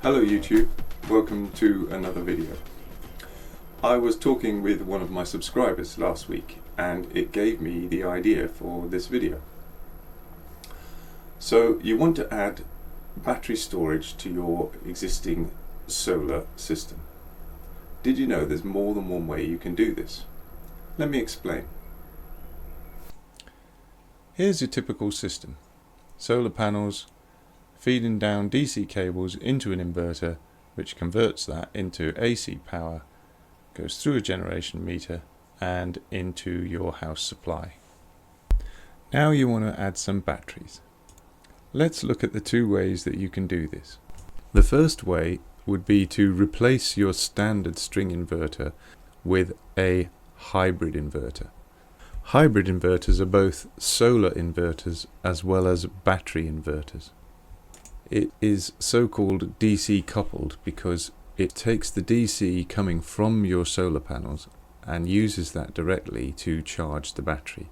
Hello YouTube, welcome to another video. I was talking with one of my subscribers last week and it gave me the idea for this video. So you want to add battery storage to your existing solar system. Did you know there's more than one way you can do this? Let me explain. Here's your typical system. Solar panels feeding down DC cables into an inverter, which converts that into AC power, goes through a generation meter and into your house supply. Now you want to add some batteries. Let's look at the two ways that you can do this. The first way would be to replace your standard string inverter with a hybrid inverter. Hybrid inverters are both solar inverters as well as battery inverters. It is so-called DC coupled because it takes the DC coming from your solar panels and uses that directly to charge the battery.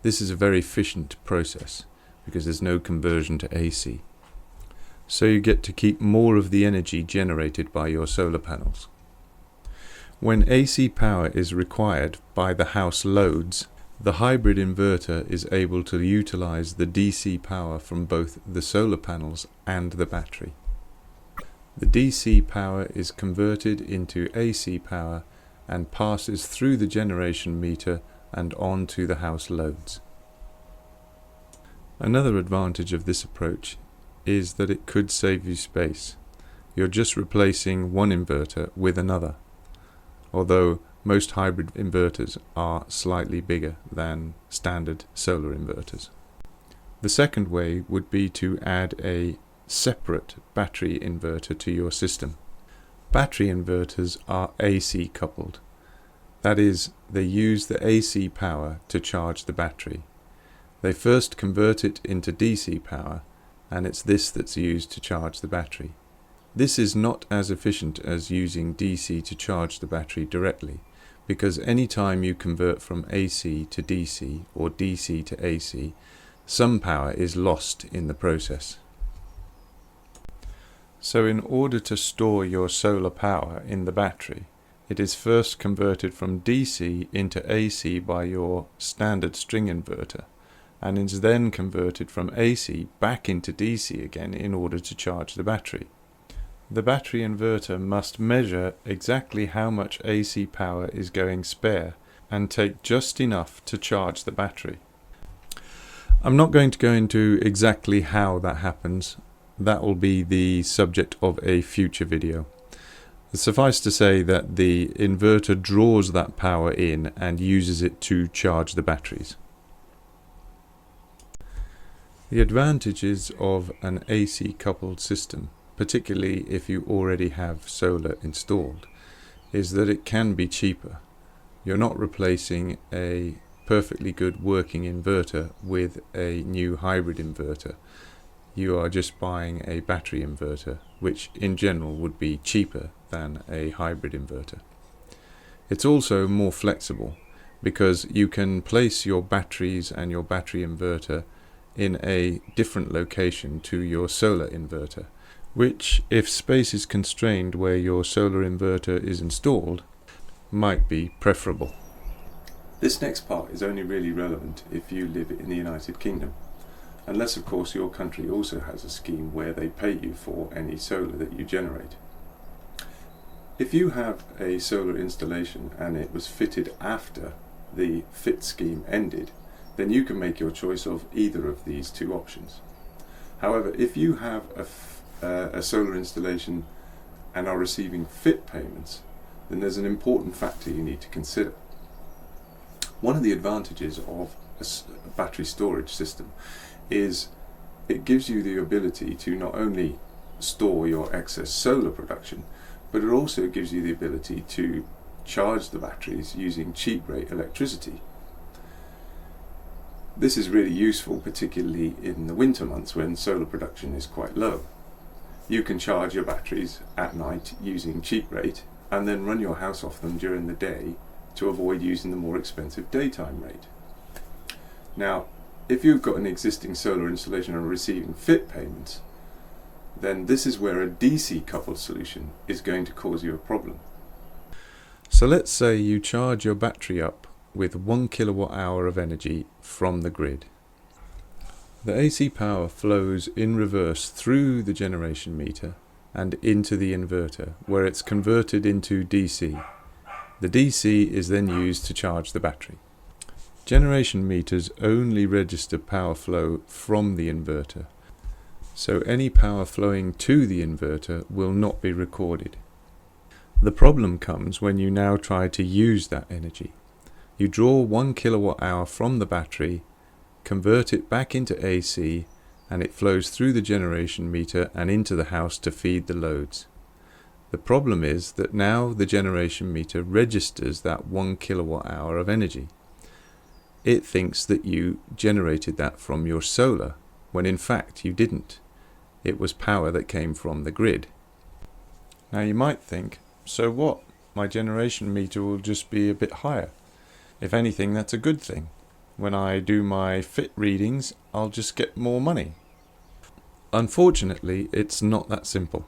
This is a very efficient process because there's no conversion to AC. So you get to keep more of the energy generated by your solar panels. When AC power is required by the house loads, the hybrid inverter is able to utilize the DC power from both the solar panels and the battery. The DC power is converted into AC power and passes through the generation meter and on to the house loads. Another advantage of this approach is that it could save you space. You're just replacing one inverter with another, although most hybrid inverters are slightly bigger than standard solar inverters. The second way would be to add a separate battery inverter to your system. Battery inverters are AC coupled. That is, they use the AC power to charge the battery. They first convert it into DC power, and it's this that's used to charge the battery. This is not as efficient as using DC to charge the battery directly, because any time you convert from AC to DC or DC to AC, some power is lost in the process. So in order to store your solar power in the battery, it is first converted from DC into AC by your standard string inverter, and is then converted from AC back into DC again in order to charge the battery. The battery inverter must measure exactly how much AC power is going spare and take just enough to charge the battery. I'm not going to go into exactly how that happens. That will be the subject of a future video. Suffice to say that the inverter draws that power in and uses it to charge the batteries. The advantages of an AC coupled system, particularly if you already have solar installed, is that it can be cheaper. You're not replacing a perfectly good working inverter with a new hybrid inverter. You are just buying a battery inverter, which in general would be cheaper than a hybrid inverter. It's also more flexible because you can place your batteries and your battery inverter in a different location to your solar inverter, which, if space is constrained where your solar inverter is installed, might be preferable. This next part is only really relevant if you live in the United Kingdom, unless of course your country also has a scheme where they pay you for any solar that you generate. If you have a solar installation and it was fitted after the FIT scheme ended, then you can make your choice of either of these two options. However, if you have a solar installation and are receiving FIT payments, then there's an important factor you need to consider. One of the advantages of a battery storage system is it gives you the ability to not only store your excess solar production, but it also gives you the ability to charge the batteries using cheap rate electricity. This is really useful, particularly in the winter months when solar production is quite low. You can charge your batteries at night using cheap rate and then run your house off them during the day to avoid using the more expensive daytime rate. Now, if you've got an existing solar installation and are receiving FIT payments, then this is where a DC coupled solution is going to cause you a problem. So let's say you charge your battery up with 1 kilowatt hour of energy from the grid. The AC power flows in reverse through the generation meter and into the inverter, where it's converted into DC. The DC is then used to charge the battery. Generation meters only register power flow from the inverter, so any power flowing to the inverter will not be recorded. The problem comes when you now try to use that energy. You draw 1 kilowatt hour from the battery, convert it back into AC, and it flows through the generation meter and into the house to feed the loads. The problem is that now the generation meter registers that 1 kilowatt hour of energy. It thinks that you generated that from your solar, when in fact you didn't. It was power that came from the grid. Now you might think, so what? My generation meter will just be a bit higher. If anything, that's a good thing. When I do my fit readings, I'll just get more money. Unfortunately, it's not that simple.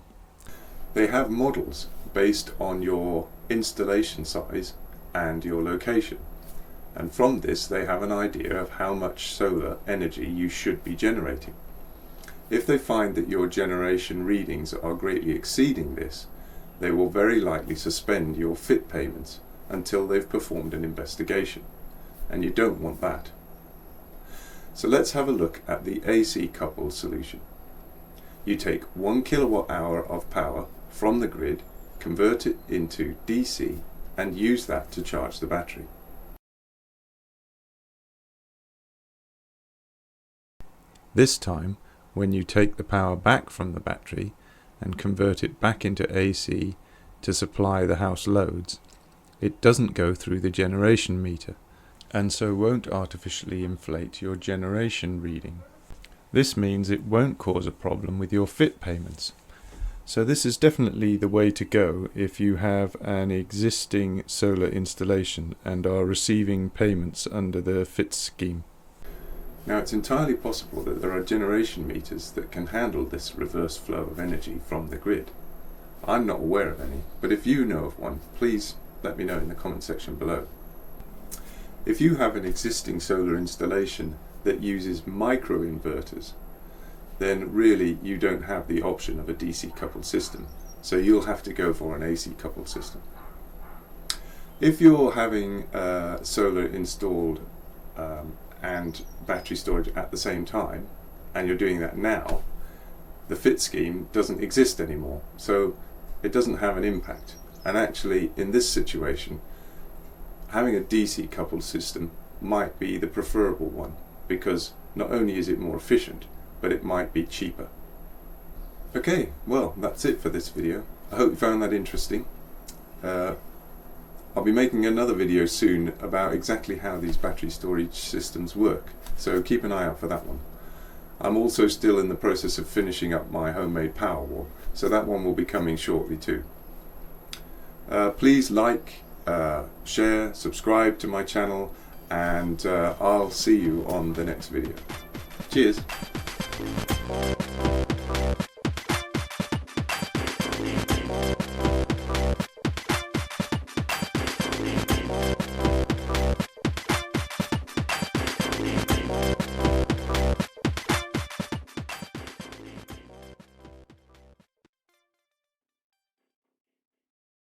They have models based on your installation size and your location. And from this, they have an idea of how much solar energy you should be generating. If they find that your generation readings are greatly exceeding this, they will very likely suspend your fit payments until they've performed an investigation. And you don't want that. So let's have a look at the AC coupled solution. You take 1 kilowatt hour of power from the grid, convert it into DC, and use that to charge the battery. This time, when you take the power back from the battery and convert it back into AC to supply the house loads, it doesn't go through the generation meter, and so won't artificially inflate your generation reading. This means it won't cause a problem with your fit payments. So this is definitely the way to go if you have an existing solar installation and are receiving payments under the fit scheme. Now it's entirely possible that there are generation meters that can handle this reverse flow of energy from the grid. I'm not aware of any, but if you know of one, please let me know in the comment section below. If you have an existing solar installation that uses microinverters, then really you don't have the option of a DC coupled system, so you'll have to go for an AC coupled system. If you're having solar installed and battery storage at the same time, and you're doing that now, the fit scheme doesn't exist anymore, so it doesn't have an impact. And actually in this situation, having a DC coupled system might be the preferable one, because not only is it more efficient, but it might be cheaper. Okay, well, that's it for this video. I hope you found that interesting. I'll be making another video soon about exactly how these battery storage systems work, so keep an eye out for that one. I'm also still in the process of finishing up my homemade power wall, so that one will be coming shortly too. Please like, share, subscribe to my channel, and I'll see you on the next video. Cheers!